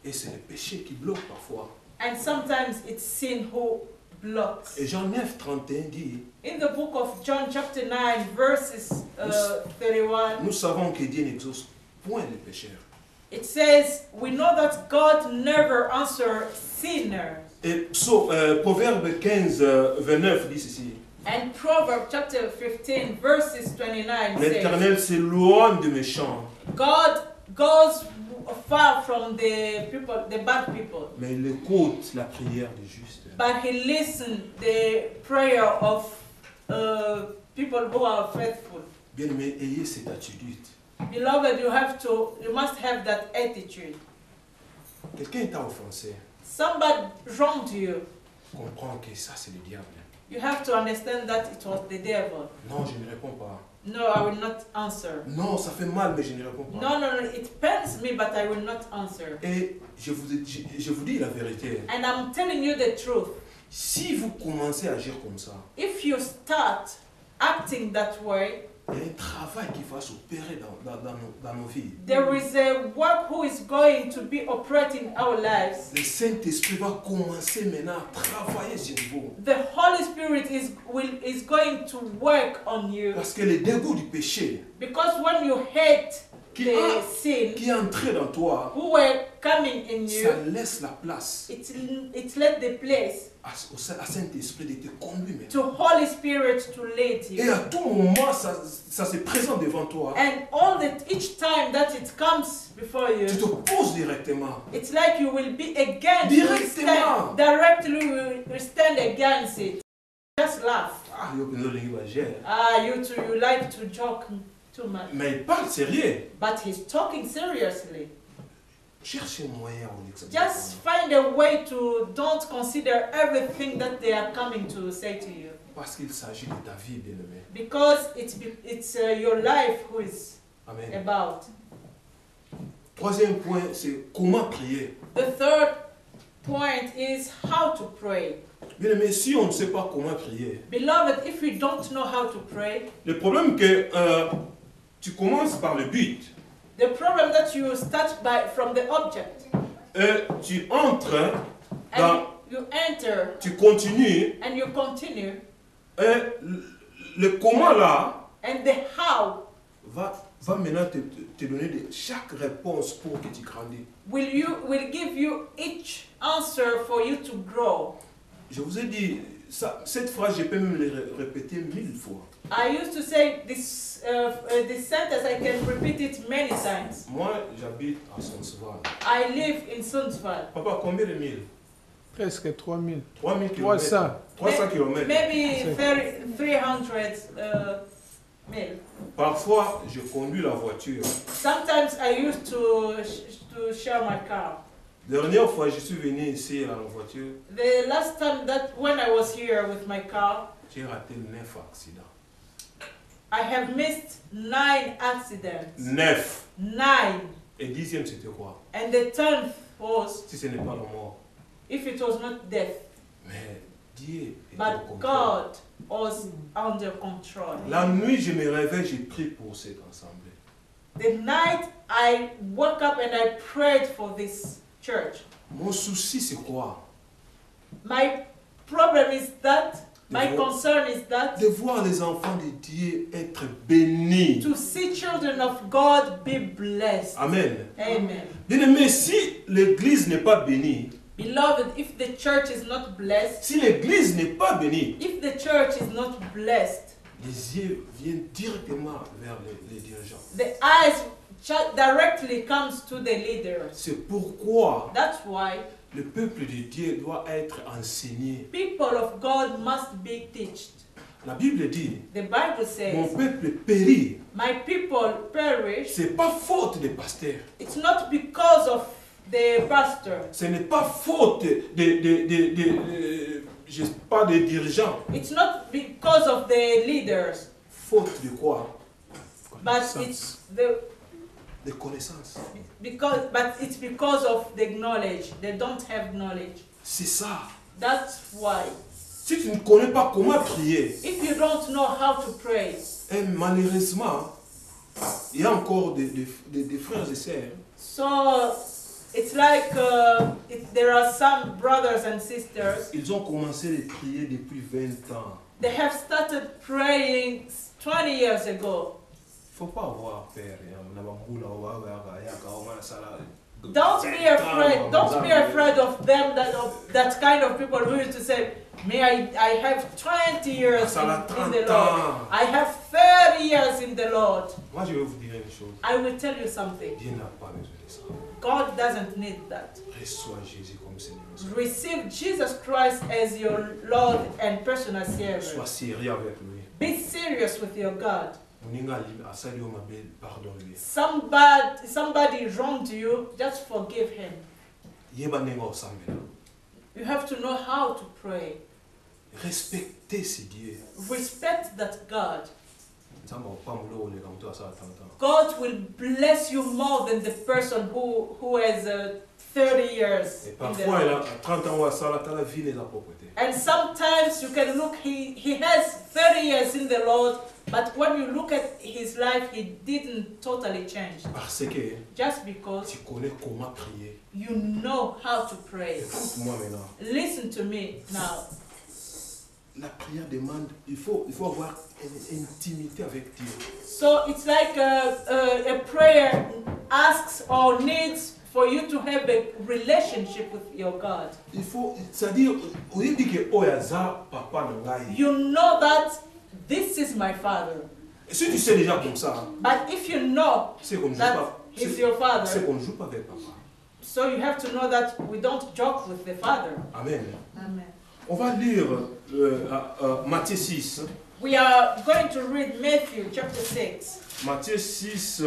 Et c'est le péché qui bloque parfois. And sometimes it's sin who blocks. Et Jean 9, 31 dit. In the book of John chapter 9 verses 31. Nous savons que Dieu n'exauce point les pécheurs. It says, we know that God never answers sinners. Et Proverbe 15, 29 dit ceci. And Proverbs chapter 15 verses 29 L'Éternel s'éloigne des méchants. God goes far from the people, the bad people. Mais il écoute la prière des justes. But he listens the prayer of people who are faithful. Bien-aimé, ayez cette attitude. Beloved, you must have that attitude. Quelqu'un t'a offensé. Somebody wronged you. Comprends que ça c'est le diable. You have to understand that it was the devil. Non, je ne réponds pas. No, I will not answer. Non, ça fait mal, mais je ne réponds pas. No, it pains me, but I will not answer. Et je vous dis la vérité. And I'm telling you the truth. Si vous commencez à agir comme ça, if you start acting that way, Il y a un travail qui va s'opérer dans nos vies. There is a work who is going to be operating our lives. Le Saint-Esprit va commencer maintenant à travailler sur vous. The Holy Spirit is going to work on you. Parce que le dégoût du péché, because when you hate the sin qui est entré dans toi, who were coming in you, ça laisse la place it let the place à Saint-Esprit de te conduire. to Holy Spirit to lead you. Et à tout moment, ça se présente devant toi. And each time that it comes before you, Tu te poses directement. it's like you will be against Directement. directly will stand against it. Just laugh. You like to joke too much. Mais il parle sérieux. But he's talking seriously. Cherchez un moyen où Just find a way to don't consider everything that they are coming to say to you. Parce qu'il s'agit de ta vie, bien-aimé. Because it's your life who is Amen. about. Troisième point, c'est comment prier. The third point is how to pray. Bien-aimé, si on ne sait pas comment prier, Beloved, if we don't know how to pray, le problème que tu commences par le but. The problem that you start from the object. Tu entres and you enter. Tu continues. And you continue. Le comment là. And the how. Va maintenant te donner chaque réponse pour que tu grandis. Will give you each answer for you to grow. Je vous ai dit, cette phrase, je peux même la répéter 1000 fois. I used to say this sentence, I can repeat it many times. Moi, j'habite à Sundsvall. I live in Sundsvall. Papa, combien de milles? Presque 3000. 3000 km. 300 km. Maybe 300 milles. Parfois, je conduis la voiture. Sometimes I used to share my car. Dernière fois, je suis venu ici en voiture. The last time when I was here with my car, j'ai raté 9 accidents. I have missed 9 accidents. 9. 9. Et 10e, c'était quoi? And the 10th was, si ce n'est pas la mort. If it was not death. Mais Dieu est But God was under control. La nuit, je me réveille, j'ai prié pour cette assemblée. The night I woke up and I prayed for this church. Mon souci, c'est quoi? My problem is that, my concern is that, de voir les enfants de Dieu être bénis. To see children of God be blessed. Amen. Amen. Bien-aimé, si l'église n'est pas bénie, beloved, if the church is not blessed, si l'église n'est pas bénie, if the church is not blessed, les yeux viennent directement vers les dirigeants. The eyes directly comes to the leaders. C'est pourquoi that's why le peuple de Dieu doit être enseigné. People of God must be taught. La Bible dit, the Bible says, mon peuple périt. My people perish. C'est pas faute des pasteurs. It's not because of the pastor. Ce n'est pas faute je sais pas des dirigeants. It's not because of the leaders. Faute de quoi? But it's the connaissances. But it's because of the knowledge. They don't have knowledge. C'est ça. That's why. Si tu ne connais pas comment prier, if you don't know how to pray, et malheureusement, il y a encore des frères et sœurs. So it's like there are some brothers and sisters. Ils ont commencé à prier depuis 20 ans. They have started praying 20 years ago. Faut pas avoir peur. Don't be afraid. Don't be afraid of them. That kind of people who used to say, "Me, I have 20 years in the Lord. I have 30 years in the Lord." Moi, je vais vous dire une chose. I will tell you something. Dieu n'a pas besoin de ça. God doesn't need that. Reçois Jésus comme Seigneur. Receive Jesus Christ as your Lord and personal Savior. Sois sérieux avec lui. Be serious with your God. Somebody wronged you, just forgive him. You have to know how to pray. Respectez ce Dieu. Respect that God. God will bless you more than the person who has 30 years. And sometimes you can look, he has 30 years in the Lord, But when you look at his life, he didn't totally change. Parce que just because tu connais comment prier. You know how to pray. Écoute-moi maintenant. Listen to me now. La prière demande, il faut avoir une intimité avec Dieu. So it's like a prayer asks or needs for you to have a relationship with your God. Il faut, c'est-à-dire, on dit que oyaza papa nangai. You know that this is my father. Si tu sais déjà comme ça, but if you know that he's your father, c'est qu'on joue pas avec papa. So you have to know that we don't joke with the father. Amen. Amen. On va lire Matthieu 6. We are going to read Matthew chapter 6. Matthieu 6.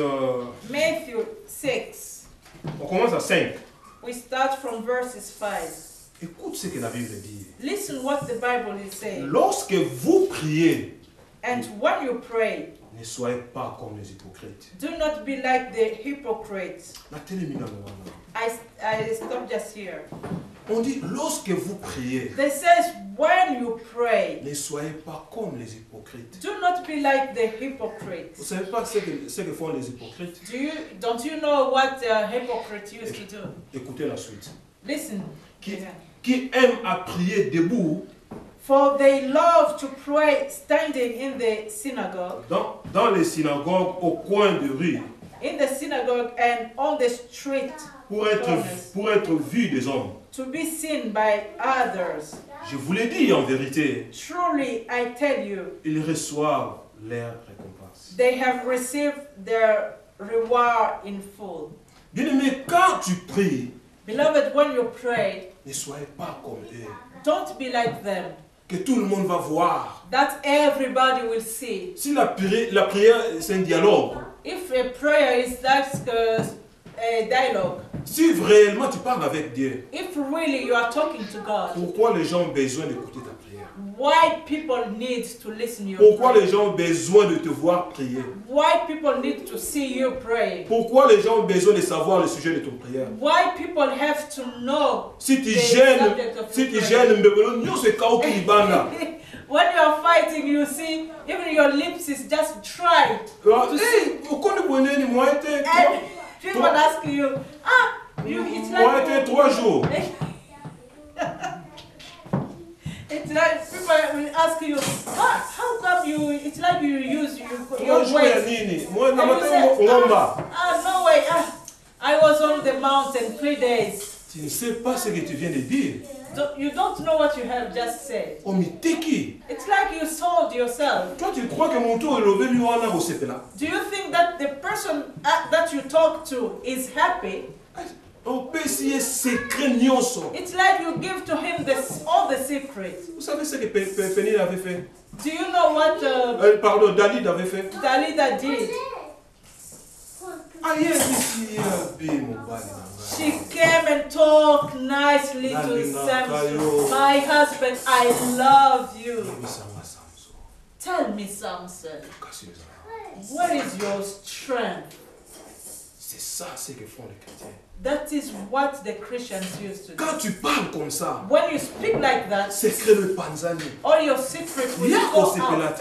Matthew 6. On commence à 5. We start from verses 5. Écoute ce que la Bible dit. Listen what the Bible is saying. Lorsque vous priez, and when you pray, ne soyez pas comme les hypocrites. Do not be like the hypocrites. I stop just here. On dit lorsque vous priez. It says when you pray. Ne soyez pas comme les hypocrites. Do not be like the hypocrites. Vous savez pas ce que font les hypocrites? Don't you know what hypocrites used to do? Écoutez la suite. Listen. Qui aime à prier debout. For they love to pray standing in the synagogue. Dans les synagogues au coin de rue. In the synagogue and on the street. Pour être vu des hommes. To be seen by others. Je vous l'ai dit en vérité. Truly I tell you. Ils reçoivent leur récompense. They have received their reward in full. Bien-aimé, quand tu pries. Beloved, when you pray. Ne soyez pas comme eux. Don't be like them. Que tout le monde va voir. That everybody will see. Si la prière c'est un dialogue. If a prayer is like a dialogue. Si réellement tu parles avec Dieu. If really you are talking to God. Pourquoi les gens ont besoin d'écouter ta prière? Why people need to listen to you? Pourquoi les gens ont besoin de te voir prier? Why people need to see you pray? Pourquoi les gens ont besoin de savoir le sujet de ton prière? Why people have to know? Si tu gênes, when you are fighting, you see, even your lips is just try to see. And people ask you, it's like 3 jours. It's like people will ask you, how come you? It's like you use your ways. No way. I was on the mountain 3 days. Tu ne sais pas ce que tu viens de dire. You don't know what you have just said. It's like you sold yourself. Toi, tu crois que mon tour est levé lui en a recevé là? Do you think that the person that you talk to is happy? It's like you give to him all the secrets. Vous savez ce que Pénil avait fait? Do you know what pardon, David avait fait? Dalida did? She came and talked nicely to Samson. My husband, I love you. Tell me, Samson, what is your strength? C'est ça ce que font les chrétiens. That is what the Christians used to do. Quand tu parles comme ça, when you speak like that, secret le panzani. All your secrets will go out.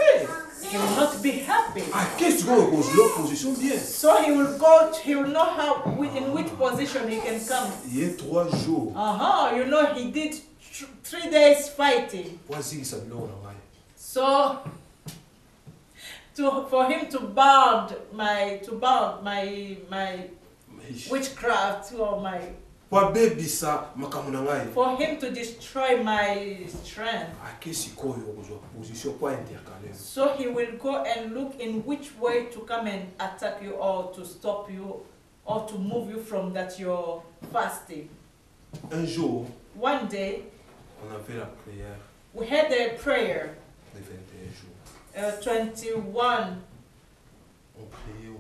He will not be happy. So he will go. He will know how, in which position he can come. Il y a 3 jours. You know he did 3 days fighting. So for him to bound my witchcraft or my. For him to destroy my strength. So he will go and look in which way to come and attack you or to stop you or to move you from that you're fasting. Un jour, one day, on avait la prière. We had a prayer. De 21 jours. 21. On priait.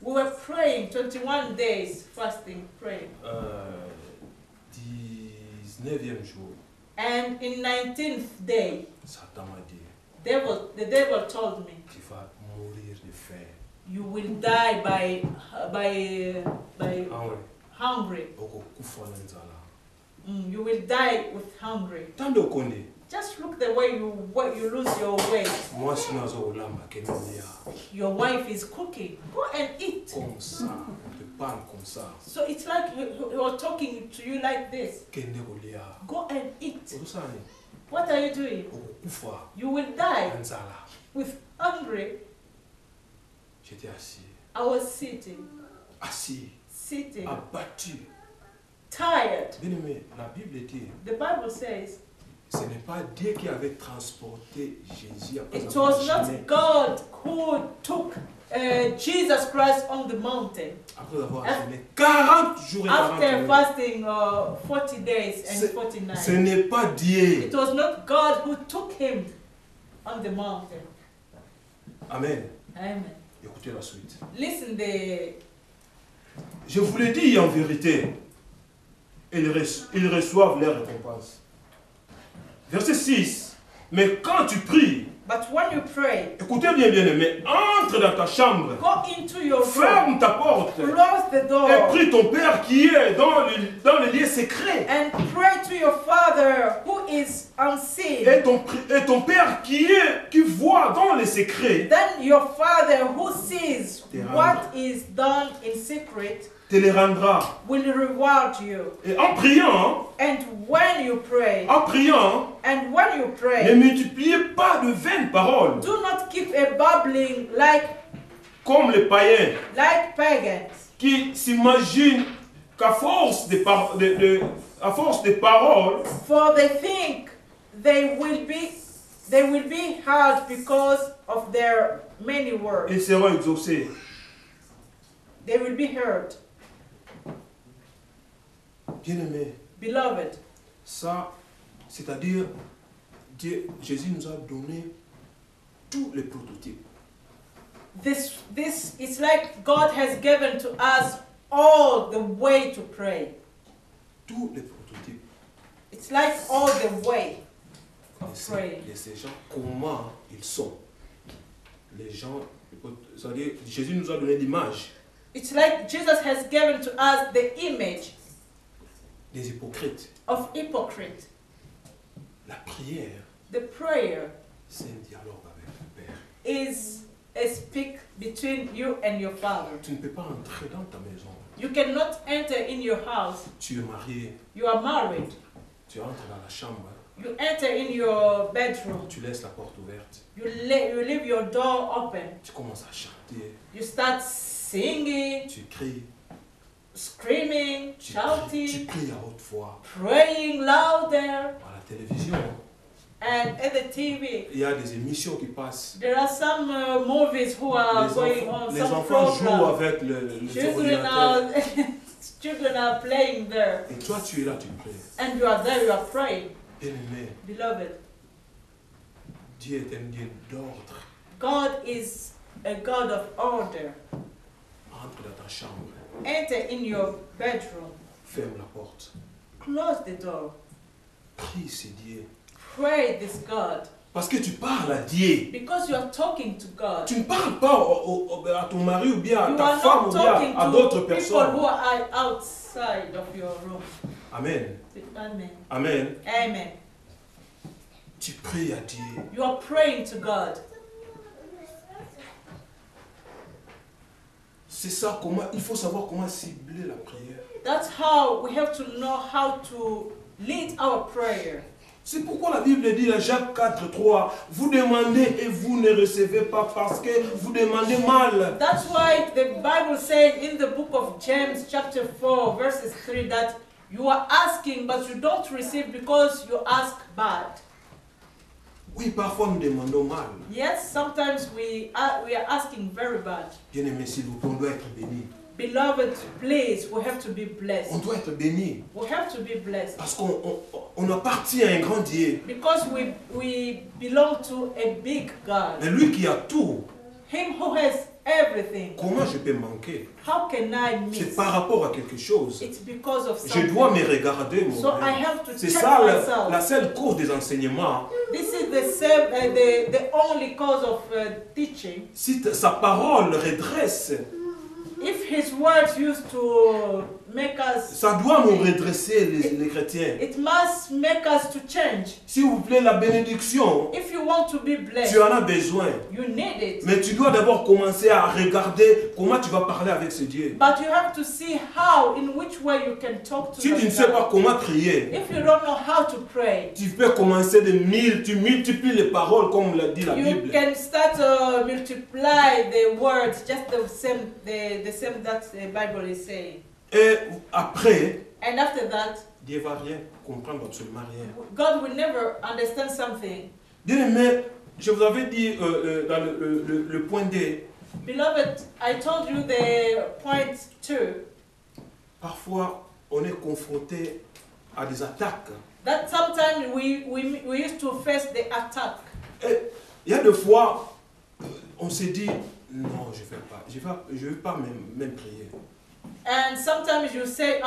We were praying 21 days, fasting, praying. 19e jour. And in 19th day, Satan m'a dit, the devil told me, tu vas mourir de faim. You will die by hungry. You will die with hungry. Just look the way you lose your weight. Your wife is cooking. Go and eat. Comme ça, on te parle comme ça. So it's like you're talking to you like this. Go and eat. What are you doing? You will die with hungry. J'étais assis. I was sitting. Assis. Sitting. Abattu. Tired. Bien-aimé, la Bible dit. The Bible says. Ce n'est pas Dieu qui avait transporté Jésus après It was not God who took Jesus Christ on the mountain. Après avoir jeûné 40 jours et 40 nuits. After fasting 40 days and 40 nights. Ce n'est pas Dieu. It was not God who took him on the mountain. Amen. Amen. Écoutez la suite. Listen Je vous l'ai dit en vérité, ils reçoivent leur récompense. Verset 6. Mais quand tu pries, but when you pray, écoutez bien, bien-aimé, entre dans ta chambre, go into your ferme ta porte, close the door, et prie ton Père qui est dans le lieu secret. And pray to your Father who is unseen. Et ton Père qui voit dans le secret. Then your Father who sees what is done in secret te les rendra. Will reward you. Et en priant, and when you pray, and when you pray, ne multipliez pas de vaines paroles. Do not keep a babbling like comme les païens, like pagans, qui s'imaginent qu'à force de paroles, for they think they will be heard because of their many words. Ils seront exaucés. They will be heard. Bien-aimé, beloved, ça, c'est-à-dire, Jésus nous a donné tous les prototypes. This is like God has given to us all the way to pray. Tous les prototypes. It's like all the way of praying. Et ces gens, comment ils sont? Les gens, c'est-à-dire, Jésus nous a donné l'image. It's like Jesus has given to us the image des hypocrites. Of hypocrite. La prière, the prayer, c'est un dialogue avec le Père. Is a speak between you and your Father. Tu ne peux pas entrer dans ta maison. You cannot enter in your house. Tu es marié. You are married. Tu entres dans la chambre. You enter in your bedroom. Tu laisses la porte ouverte. You leave your door open. Tu commences à chanter. You start singing. Tu cries. Screaming, shouting. Tu pries à haute voix. Praying louder. À la télévision. And at the TV. Il y a des émissions qui passent. There are some movies who are going on. Les enfants jouent avec le Children are playing there. Et toi tu es là, tu pries. And you are there, you are praying. Bien-aimé. Beloved. Dieu est un Dieu d'ordre. God is a God of order. Entre dans ta chambre. Enter in your bedroom. Ferme la porte. Close the door. Prie ce Dieu. Pray this God. Parce que tu parles à Dieu. Because you are talking to God. Tu ne parles pas à ton mari ou bien à ta femme ou bien à d'autres personnes. People who are outside of your room. Amen. Amen. Amen. Amen. Tu pries à Dieu. You are praying to God. C'est ça, comment il faut savoir comment cibler la prière. That's how we have to know how to lead our prayer. C'est pourquoi la Bible dit dans Jacques 4:3, vous demandez et vous ne recevez pas parce que vous demandez mal. That's why the Bible says in the book of James chapter 4 verses 3 that you are asking but you don't receive because you ask bad. Oui, parfois nous demandons mal. Yes, sometimes we are asking very bad. Bien-aimé, s'il vous plaît, on doit être béni. Beloved, please, we have to be blessed. On doit être béni. We have to be blessed. Parce qu'on appartient à un grand Dieu. Because we belong to a big God. Mais lui qui a tout. Him who has everything. Comment je peux manquer? How can I miss? C'est par rapport à quelque chose. It's because of something. Je dois me regarder moi. So I have to c'est check ça myself. la seule cause des enseignements. This is the only cause of teaching. Si sa parole redresse. If his words used to make us. Ça doit nous redresser les chrétiens. It must make us to change. S'il vous plaît, la bénédiction, If you want to be blessed, tu en as besoin. you need it. Mais tu dois d'abord commencer à regarder comment tu vas parler avec ce Dieu. But you have to see how, in which way you can talk to Si tu ne God. sais pas comment prier, If you don't know how to pray, tu peux commencer tu multiplies les paroles comme l'a dit la you Bible. can start to multiply the words, just the same that the Bible is saying. Et après, And after that, Dieu va rien comprendre, absolument rien. God will never understand something. Bien-aimé, je vous avais dit dans le point D, Beloved, I told you the point 2, parfois on est confronté à des attaques. that sometimes we used to face the attack. Et il y a des fois, on s'est dit, non, je vais pas même prier. And sometimes you say,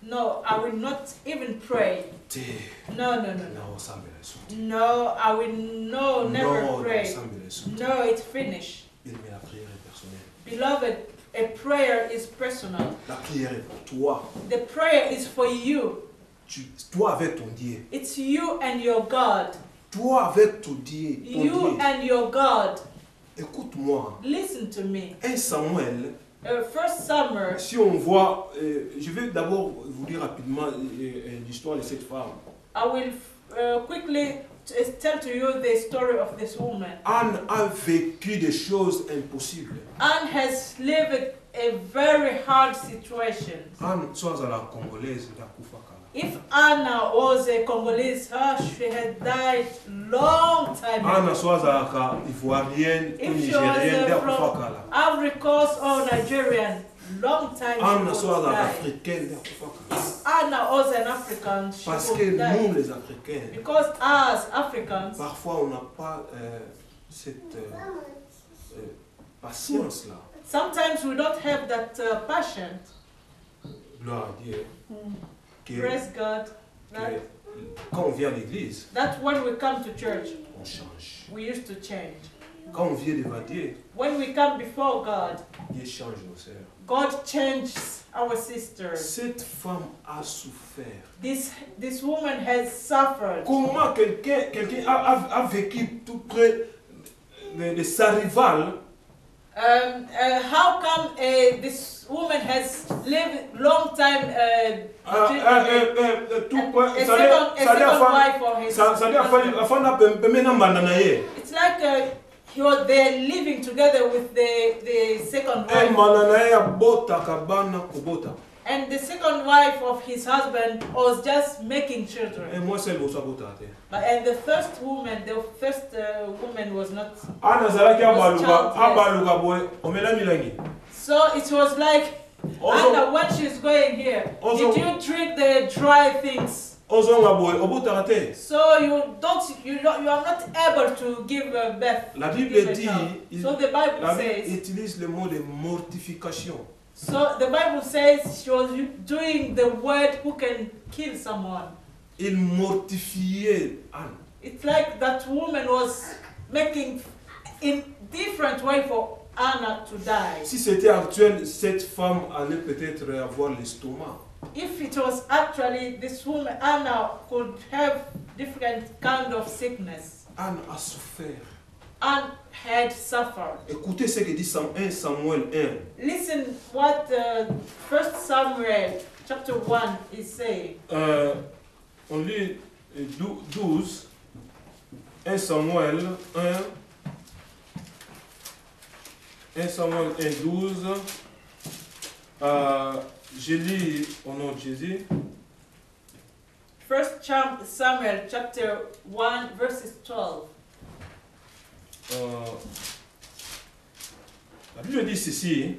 no, I will not even pray. No. No, I will never pray. No, it's finished. La prière est personnelle. Beloved, a prayer is personal. La prière est pour toi. The prayer is for you. Toi avec ton Dieu. It's you and your God. Toi avec ton Dieu. You and your God. Écoute-moi. Listen to me. 1 Samuel. First Samuel. Si on voit, je vais d'abord vous dire rapidement l'histoire de cette femme. I will quickly tell to you the story of this woman. Anne a vécu des choses impossibles. Anne has lived a very hard situation. Anne, soit à la congolaise, la Koufakala. If Anna was a Congolese, she had died long time ago. Anne, soit à la ivoirienne, nigérienne, la Koufakala. Ivory Coast or Nigerian, long time ago. Anne, soit à la africaine, la Koufakala. Anna was an African. Parce que nous, les Africains, because as Africans, parfois on n'a pas cette patience-là. Sometimes we don't have that passion. Gloire à Dieu. Praise God. Quand on vient à l'église, that when we come to church, on change. We used to change. Quand on vient devant Dieu, when we come before God, Dieu change nos sœurs. God changes our sisters. Cette femme a souffert. This woman has suffered. Comment quelqu'un a vécu tout près de sa rivale? How come this woman has lived long time a second wife for his husband? It's like they're living together with the second wife. And the second wife of his husband was just making children. And the first woman was not. So it was like, Anna, when she's going here, did you drink the dry things? So you are not able to give birth. La Bible dit, so the Bible says, utilise le mot de mortification. So the Bible says she was doing the word who can kill someone. Il mortifiait Anne. It's like that woman was making in different way for Anna to die. Si c'était actuel, cette femme allait peut-être avoir l'estomac. If it was actually this woman, Anna could have different kind of sickness. Anne a souffert. Anne had suffered. Écoutez ce que dit 1 Samuel 1. Listen what 1 Samuel chapter 1 is saying. On lit 12. 1 Samuel 1. 1 Samuel 1, 12. Je lis au nom de Jésus. 1 Samuel chapter 1 verses 12. La Bible dit ceci.